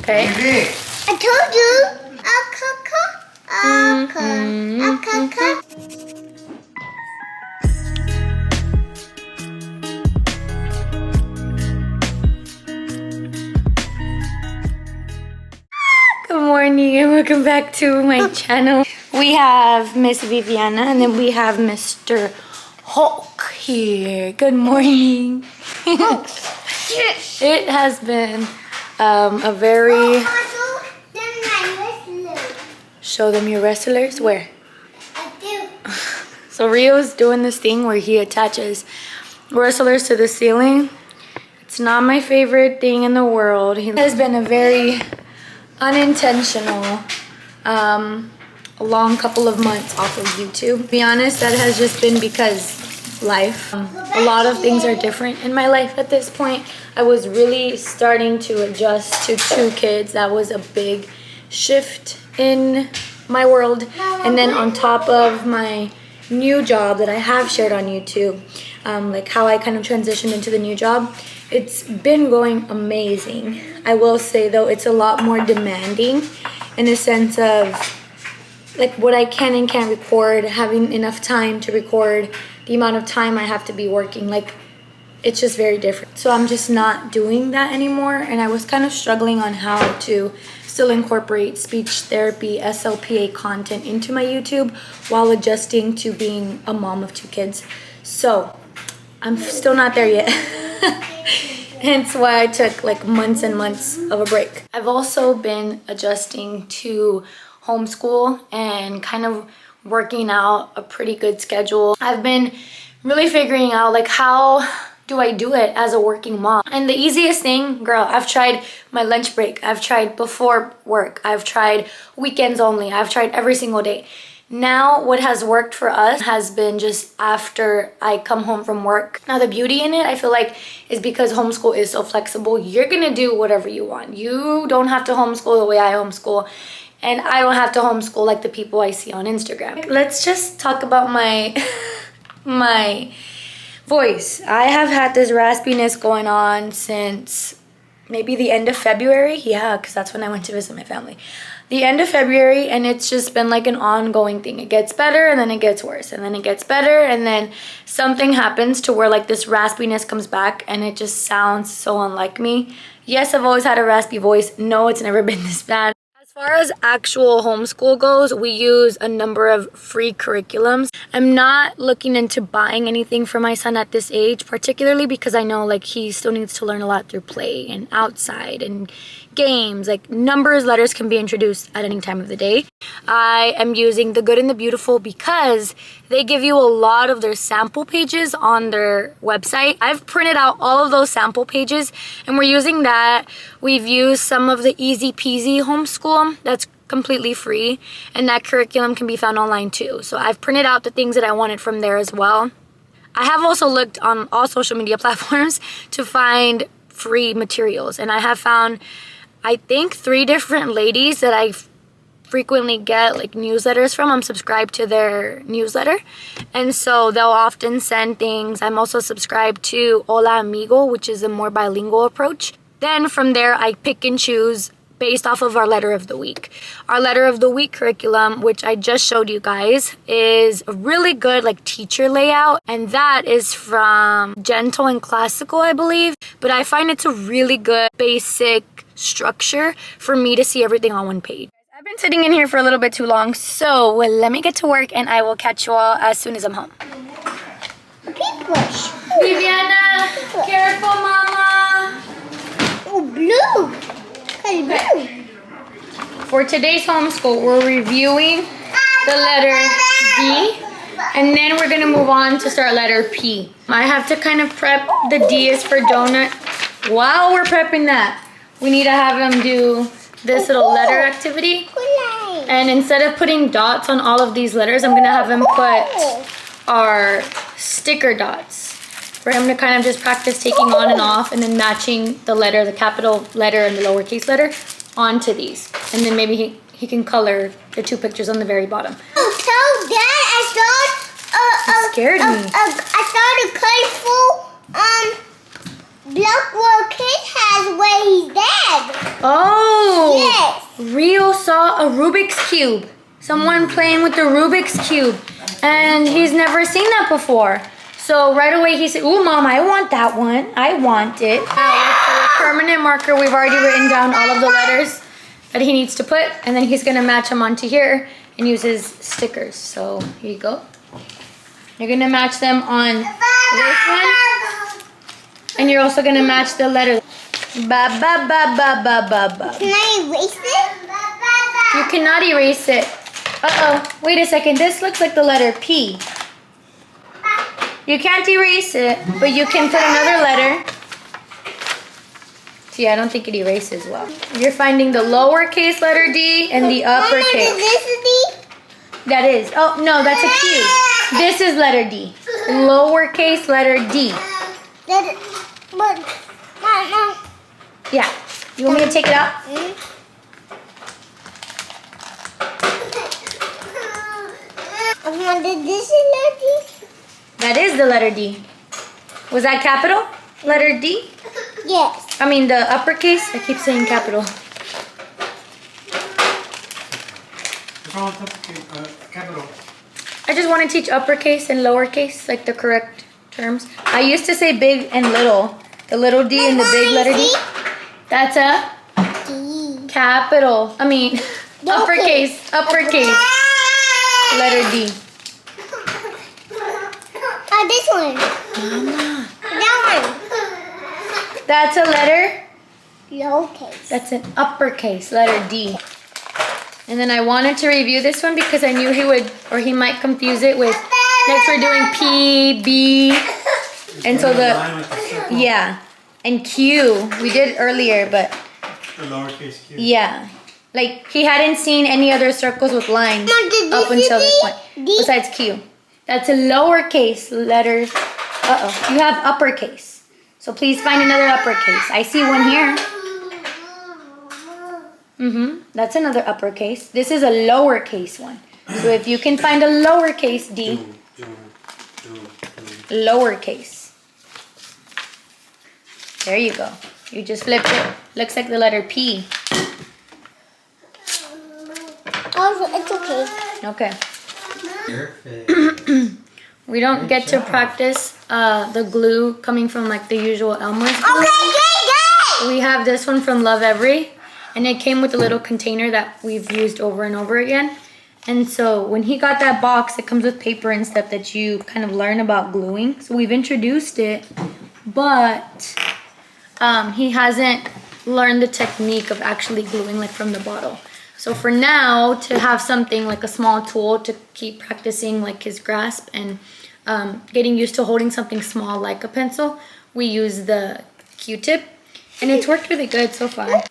Okay. I told you. Good morning and welcome back to my channel. We have Miss Viviana and then we have Mr. Hulk here. Good morning. It has been a very... Show them your wrestlers? Where? I do. So Rio's doing this thing where he attaches wrestlers to the ceiling. It's not my favorite thing in the world. He has been a very unintentional a long couple of months off of YouTube. To be honest, that has just been because life. A lot of things are different in my life at this point. I was really starting to adjust to 2 kids. That was a big shift in my world. And then on top of my new job that I have shared on YouTube, like how I kind of transitioned into the new job, it's been going amazing. I will say though, it's a lot more demanding in the sense of like what I can and can't record, having enough time to record, the amount of time I have to be working, like it's just very different. So I'm just not doing that anymore, and I was kind of struggling on how to still incorporate speech therapy, SLPA content into my YouTube while adjusting to being a mom of 2 kids. So I'm still not there yet. Hence why I took like months and months of a break. I've also been adjusting to homeschool and kind of working out a pretty good schedule. I've been really figuring out like how do I do it as a working mom. And the easiest thing, girl, I've tried my lunch break, I've tried before work, I've tried weekends only, I've tried every single day. Now what has worked for us has been just after I come home from work. Now the beauty in it, I feel like, is because homeschool is so flexible, you're gonna do whatever you want. You don't have to homeschool the way I homeschool, and I don't have to homeschool like the people I see on Instagram. Let's just talk about my my voice. I have had this raspiness going on since maybe the end of February. Yeah, because that's when I went to visit my family. The end of February, and it's just been like an ongoing thing. It gets better and then it gets worse and then it gets better and then something happens to where like this raspiness comes back and it just sounds so unlike me. Yes, I've always had a raspy voice. No, it's never been this bad. As far as actual homeschool goes, we use a number of free curriculums. I'm not looking into buying anything for my son at this age, particularly because I know like he still needs to learn a lot through play and outside and games. Like numbers, letters can be introduced at any time of the day. I am using The Good and the Beautiful because they give you a lot of their sample pages on their website. I've printed out all of those sample pages and we're using that. We've used some of the Easy Peasy Homeschool. That's completely free, and that curriculum can be found online too. So I've printed out the things that I wanted from there as well. I have also looked on all social media platforms to find free materials, and I have found I think 3 different ladies that I frequently get like newsletters from. I'm subscribed to their newsletter, and so they'll often send things. I'm also subscribed to Hola Amigo, which is a more bilingual approach. Then from there I pick and choose based off of our letter of the week. Our letter of the week curriculum, which I just showed you guys, is a really good like teacher layout, and that is from Gentle and Classical, I believe. But I find it's a really good basic structure for me to see everything on one page. I've been sitting in here for a little bit too long, so let me get to work and I will catch you all as soon as I'm home. Paintbrush. Viviana, careful, mama. Oh, blue. Okay. For today's homeschool, we're reviewing the letter D, and then we're gonna move on to start letter P. I have to kind of prep. The D is for donut. While we're prepping that, we need to have them do this little letter activity. And instead of putting dots on all of these letters, I'm gonna have him put our sticker dots for him to kind of just practice taking on and off and then matching the letter, the capital letter and the lowercase letter onto these. And then maybe he can color the 2 pictures on the very bottom. Oh, so Dad, I saw scared me. I saw the colorful block where kid has where he's dead. Oh, Yes. Rio saw a Rubik's Cube. Someone playing with the Rubik's Cube. And he's never seen that before. So right away he said, "Ooh, Mom, I want that one. I want it." Now with the permanent marker, we've already written down all of the letters that he needs to put. And then he's going to match them onto here and use his stickers. So here you go. You're going to match them on this one. And you're also going to match the letter. Ba ba ba ba ba ba ba. Can I erase it? You cannot erase it. Uh-oh. Wait a second. This looks like the letter P. You can't erase it, but you can put another letter. See, I don't think it erases well. You're finding the lowercase letter D and the uppercase. Mama, this is D? That is. Oh, no, that's a Q. This is letter D. Lowercase letter D. But, Mama. Yeah. You want me to take it out? Mama, this is letter D? That is the letter D. Was that capital? Letter D? Yes. I mean the uppercase? I keep saying capital. What's wrong with capital? I just want to teach uppercase and lowercase, like the correct terms. I used to say big and little. The little D and the big letter D. That's a D. capital. I mean, uppercase. Uppercase. Letter D. Oh, this one. Mama. That one. That's a letter. Lowercase. That's an uppercase, letter D. And then I wanted to review this one because I knew he would, or he might confuse it with, next we're doing P, B, and so yeah, and Q. We did earlier, but The lowercase Q. yeah. Like, he hadn't seen any other circles with lines up until this point, besides Q. That's a lowercase letter. Uh-oh, you have uppercase. So please find another uppercase. I see one here. That's another uppercase. This is a lowercase one. So if you can find a lowercase D, lowercase. There you go. You just flipped it. Looks like the letter P. Oh, it's okay. Okay. Perfect. We don't get to practice the glue coming from like the usual Elmer's glue. Okay, good. We have this one from Love Every, and it came with a little container that we've used over and over again. And so when he got that box, it comes with paper and stuff that you kind of learn about gluing. So we've introduced it, but he hasn't learned the technique of actually gluing like from the bottle. So for now, to have something like a small tool to keep practicing like his grasp and getting used to holding something small like a pencil, we use the Q-tip, and it's worked really good so far.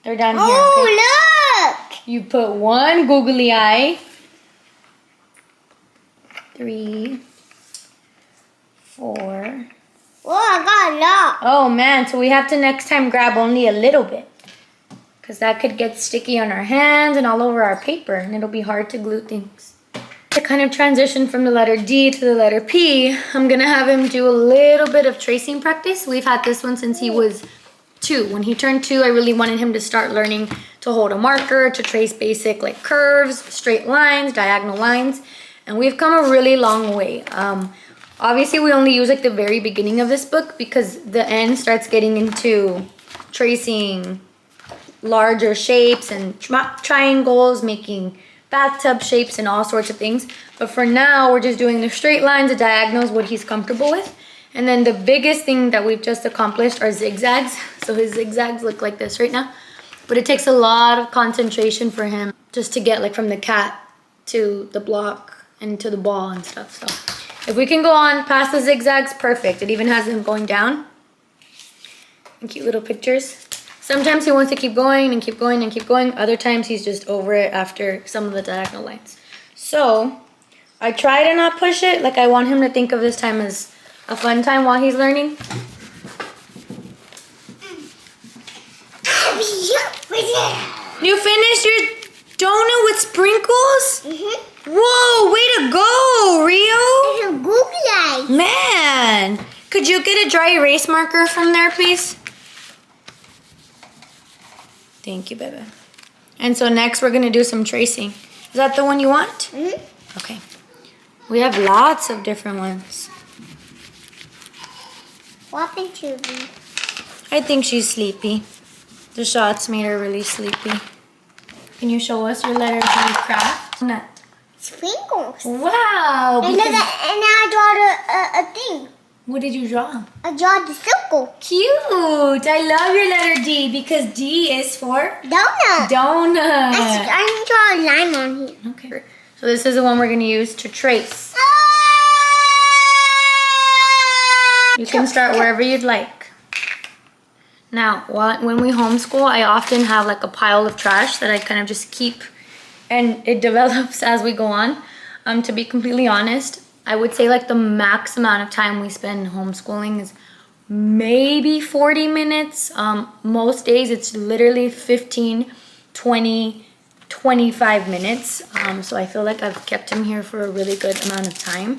They're down here. Okay? Oh, look. You put one googly eye. 3, 4. Oh, I got a lot. Oh man, so we have to next time grab only a little bit, because that could get sticky on our hands and all over our paper, and it'll be hard to glue things. To kind of transition from the letter D to the letter P, I'm gonna have him do a little bit of tracing practice. We've had this one since he was 2. When he turned 2, I really wanted him to start learning to hold a marker, to trace basic like curves, straight lines, diagonal lines, and we've come a really long way. Obviously, we only use like the very beginning of this book because the end starts getting into tracing larger shapes and triangles, making bathtub shapes and all sorts of things. But for now, we're just doing the straight lines, the diagonals, what he's comfortable with. And then the biggest thing that we've just accomplished are zigzags. So his zigzags look like this right now. But it takes a lot of concentration for him just to get like from the cat to the block and to the ball and stuff. So if we can go on past the zigzags, perfect. It even has them going down. And cute little pictures. Sometimes he wants to keep going and keep going and keep going. Other times he's just over it after some of the diagonal lines. So I try to not push it. Like, I want him to think of this time as a fun time while he's learning. You finished your donut with sprinkles? Whoa, way to go, Rio. It's a googly eye. Man, could you get a dry erase marker from there, please? Thank you, baby. And so next we're gonna do some tracing. Is that the one you want? Mm-hmm. Okay. We have lots of different ones. What happened to me? I think she's sleepy. The shots made her really sleepy. Can you show us your letter D craft? Nut. Sprinkles. Wow. And then I draw a thing. What did you draw? I draw the circle. Cute. I love your letter D because D is for Donut. donut. I draw a line on here. Okay. So this is the one we're going to use to trace. You can start wherever you'd like. Now, when we homeschool, I often have like a pile of trash that I kind of just keep, and it develops as we go on. To be completely honest, I would say like the max amount of time we spend homeschooling is maybe 40 minutes. Most days it's literally 15, 20, 25 minutes. So I feel like I've kept him here for a really good amount of time.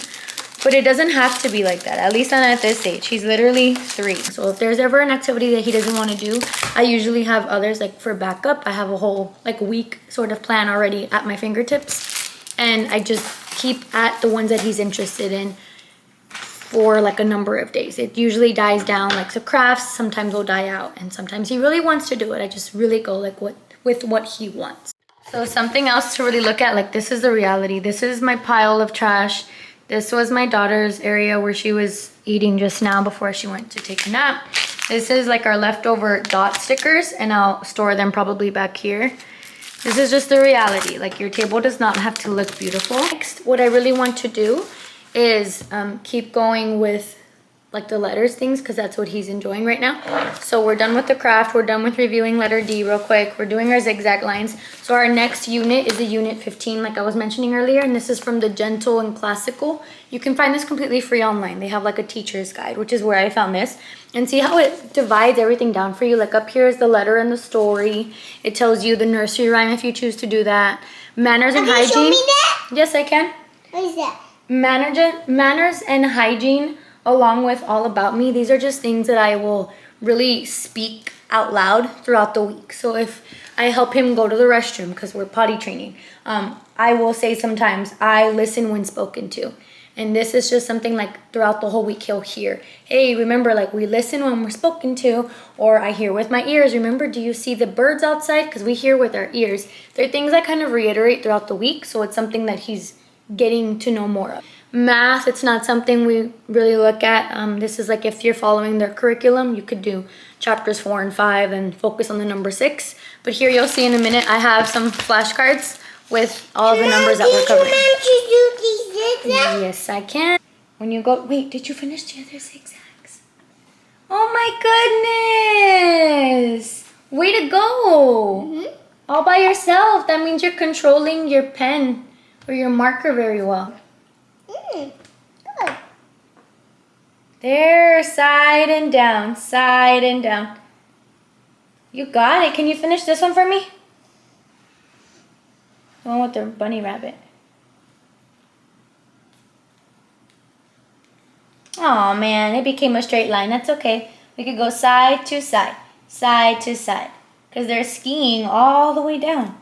But it doesn't have to be like that, at least not at this age. He's literally 3. So if there's ever an activity that he doesn't want to do, I usually have others like for backup. I have a whole like week sort of plan already at my fingertips. And I just keep at the ones that he's interested in for like a number of days. It usually dies down, like the crafts sometimes will die out. And sometimes he really wants to do it. I just really go like with what he wants. So something else to really look at, like this is the reality. This is my pile of trash. This was my daughter's area where she was eating just now before she went to take a nap. This is like our leftover dot stickers, and I'll store them probably back here. This is just the reality. Like your table does not have to look beautiful. Next, what I really want to do is keep going with like the letters things because that's what he's enjoying right now. So we're done with the craft. We're done with reviewing letter D real quick. We're doing our zigzag lines. So our next unit is a unit 15 like I was mentioning earlier, and this is from the Gentle and Classical. You can find this completely free online. They have like a teacher's guide, which is where I found this. And see how it divides everything down for you. Like up here is the letter and the story. It tells you the nursery rhyme if you choose to do that. Manners and hygiene. Can you show me that? Yes, I can. What is that? Manners and hygiene, along with all about me. These are just things that I will really speak out loud throughout the week. So if I help him go to the restroom because we're potty training, I will say sometimes I listen when spoken to. And this is just something like throughout the whole week he'll hear, hey, remember, like we listen when we're spoken to, or I hear with my ears. Remember, do you see the birds outside? Because we hear with our ears. They're things I kind of reiterate throughout the week. So it's something that he's getting to know more of. Math, it's not something we really look at. This is like if you're following their curriculum, you could do chapters 4 and 5 and focus on the number 6. But here you'll see in a minute, I have some flashcards with all the numbers that we're covering. Yes, I can. When you go, wait, did you finish the other zigzags? Oh my goodness! Way to go! Mm-hmm. All by yourself. That means you're controlling your pen or your marker very well. Good. There, side and down, side and down. You got it. Can you finish this one for me? The one with the bunny rabbit. Oh man, it became a straight line. That's okay. We could go side to side, side to side. Because they're skiing all the way down.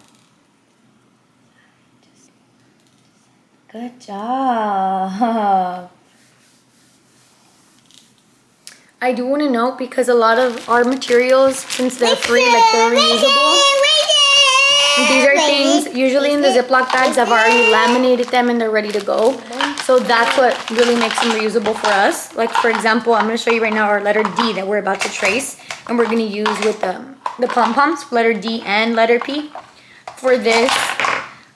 Good job. I do want to note, because a lot of our materials, since they're free, like they're reusable. These are things, usually in the Ziploc bags, I've already laminated them and they're ready to go. So that's what really makes them reusable for us. Like for example, I'm going to show you right now our letter D that we're about to trace. And we're going to use with the pom-poms, letter D and letter P. For this,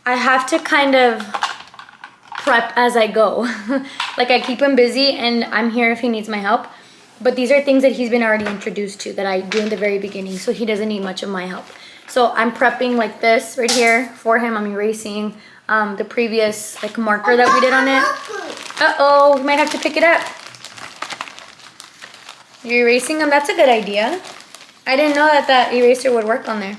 I have to kind of prep as I go. Like I keep him busy and I'm here if he needs my help. But these are things that he's been already introduced to that I do in the very beginning, so he doesn't need much of my help. So I'm prepping like this right here for him. I'm erasing the previous like marker that we did on it. Uh-oh, we might have to pick it up. You're erasing them? That's a good idea. I didn't know that that eraser would work on there.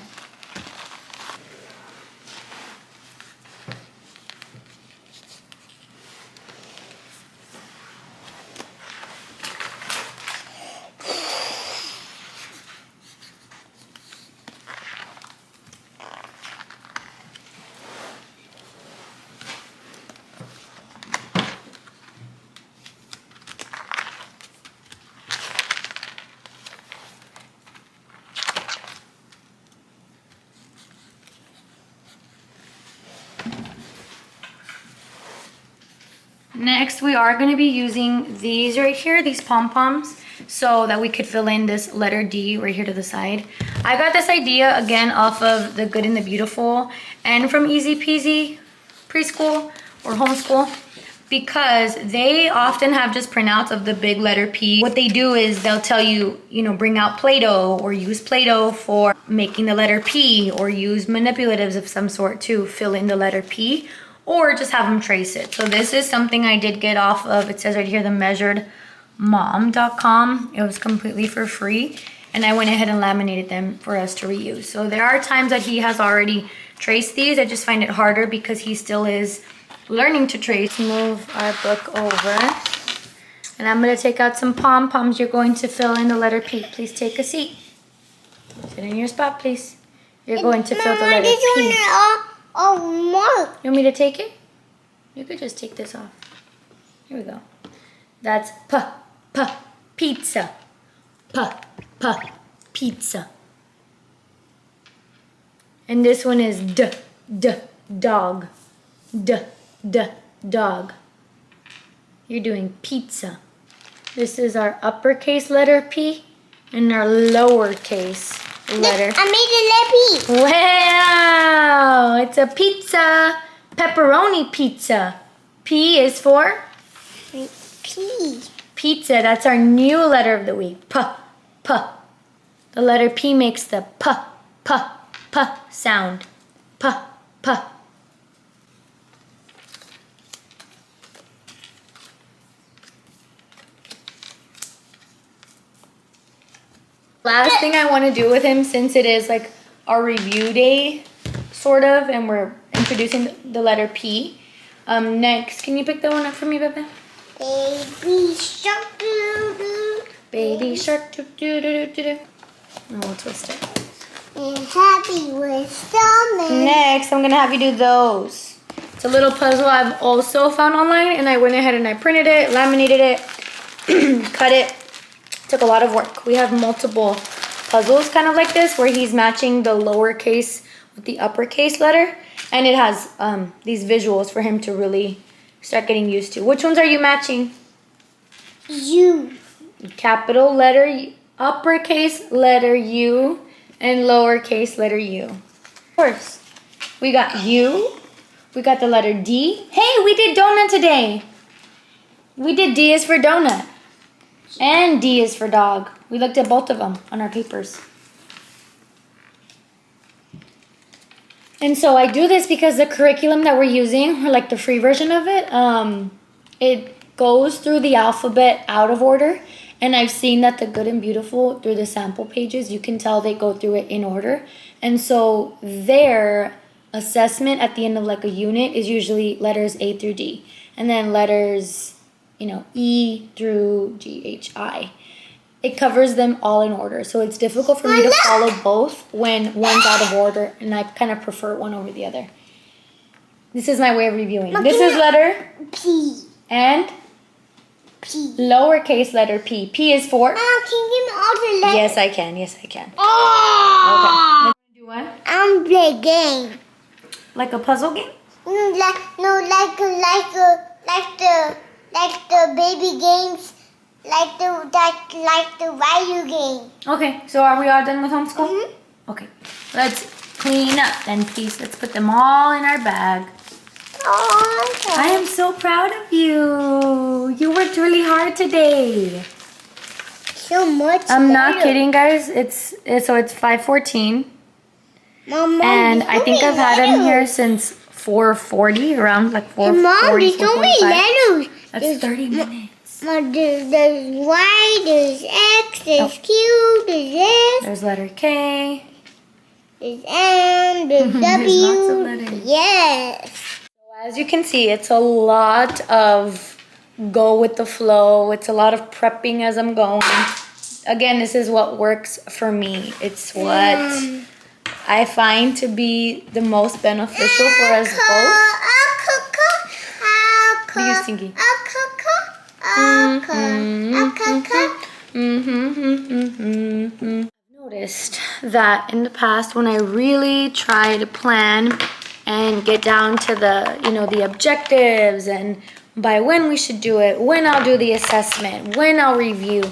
Next, we are going to be using these right here, these pom-poms, so that we could fill in this letter D right here to the side. I got this idea again off of The Good and the Beautiful and from Easy Peasy Preschool or Homeschool, because they often have just printouts of the big letter P. What they do is they'll tell you, bring out Play-Doh or use Play-Doh for making the letter P, or use manipulatives of some sort to fill in the letter P, or just have them trace it. So this is something I did get off of, it says right here, themeasuredmom.com. It was completely for free, and I went ahead and laminated them for us to reuse. So there are times that he has already traced these. I just find it harder because he still is learning to trace. Move our book over, and I'm going to take out some pom-poms. You're going to fill in the letter P. Please take a seat. Sit in your spot, please. You're going to fill the letter P. Mark. You want me to take it? You could just take this off. Here we go. That's pizza. Pizza. And this one is dog. Dog. You're doing pizza. This is our uppercase letter P and our lowercase letter. I made a letter P. Wow! It's a pizza. Pepperoni pizza. P is for? P. Pizza. That's our new letter of the week. P. The letter P makes the p sound. P. Last thing I want to do with him, since it is like our review day, sort of, and we're introducing the letter P. Next, can you pick that one up for me, Bebe? Baby shark doo doo. Baby shark doo doo doo doo doo. And we'll twist it. And happy with stomach. Next, I'm gonna have you do those. It's a little puzzle I've also found online, and I went ahead and I printed it, laminated it, cut it. Took a lot of work. We have multiple puzzles kind of like this, where he's matching the lowercase with the uppercase letter, and it has these visuals for him to really start getting used to. Which ones are you matching? U. Capital letter, uppercase letter U, and lowercase letter U. Of course, we got U, we got the letter D. Hey, we did donut today. We did D is for donut. And D is for dog. We looked at both of them on our papers. And so I do this because the curriculum that we're using, or like the free version of it, it goes through the alphabet out of order. And I've seen that the Good and Beautiful, through the sample pages, you can tell they go through it in order. And so their assessment at the end of like a unit is usually letters A through D. And then letters, E through G, H, I. It covers them all in order. So it's difficult for me to follow both when one's out of order, and I kind of prefer one over the other. This is my way of reviewing. This is letter P. And P. lowercase letter P. P is for? Mom, can you give me all the letters? Yes, I can. Yes, I can. Oh! Okay. Let's do what? I'm play game. Like a puzzle game? Like the baby games, like the value game. Okay, so are we all done with homeschool? Mm-hmm. Okay, let's clean up then, please. Let's put them all in our bag. Oh, okay. I am so proud of you. You worked really hard today. So much. I'm not kidding, guys. It's 5:14, Mom, and I think I've had him here since 4:40, around like 4:40. Mom, there's so many letters. That's 30 minutes. Mom, there's Y, there's X, there's Q, there's S, There's letter K. there's M, there's W. There's lots of letters. Yes. As you can see, it's a lot of go with the flow. It's a lot of prepping as I'm going. Again, this is what works for me. It's what I find to be the most beneficial for us both. What are you thinking? I've noticed that in the past, when I really try to plan and get down to the, the objectives and by when we should do it, when I'll do the assessment, when I'll review.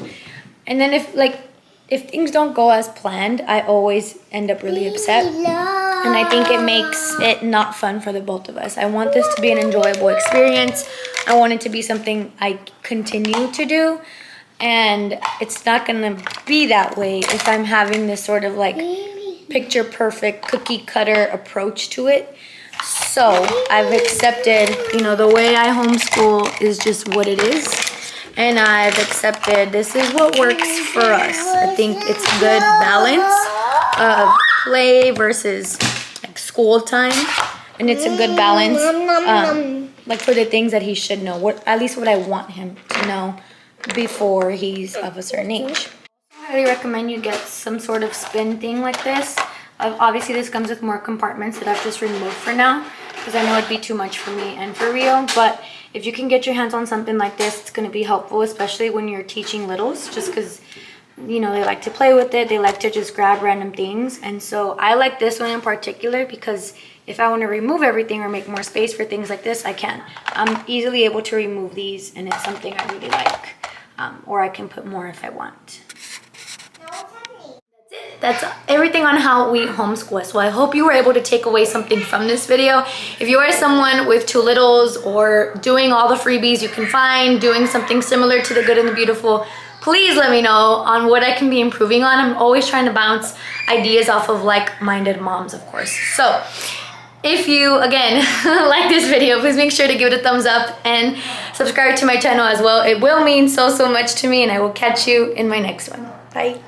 And then if things don't go as planned, I always end up really upset. And I think it makes it not fun for the both of us. I want this to be an enjoyable experience. I want it to be something I continue to do. And it's not gonna be that way if I'm having this sort of like picture perfect cookie cutter approach to it. So I've accepted, the way I homeschool is just what it is. And I've accepted this is what works for us. I think it's a good balance of play versus like school time. And it's a good balance like for the things that he should know, at least what I want him to know before he's of a certain age. I highly recommend you get some sort of spin thing like this. Obviously this comes with more compartments that I've just removed for now because I know it'd be too much for me and for Rio. But if you can get your hands on something like this, it's going to be helpful, especially when you're teaching littles, just because they like to play with it. They like to just grab random things. And so I like this one in particular because if I want to remove everything or make more space for things like this, I can. I'm easily able to remove these, and it's something I really like. Or I can put more if I want. That's everything on how we homeschool. So I hope you were able to take away something from this video. If you are someone with two littles or doing all the freebies you can find, doing something similar to the Good and the Beautiful, please let me know on what I can be improving on. I'm always trying to bounce ideas off of like-minded moms, of course. So if you, again, like this video, please make sure to give it a thumbs up and subscribe to my channel as well. It will mean so much to me, and I will catch you in my next one. Bye.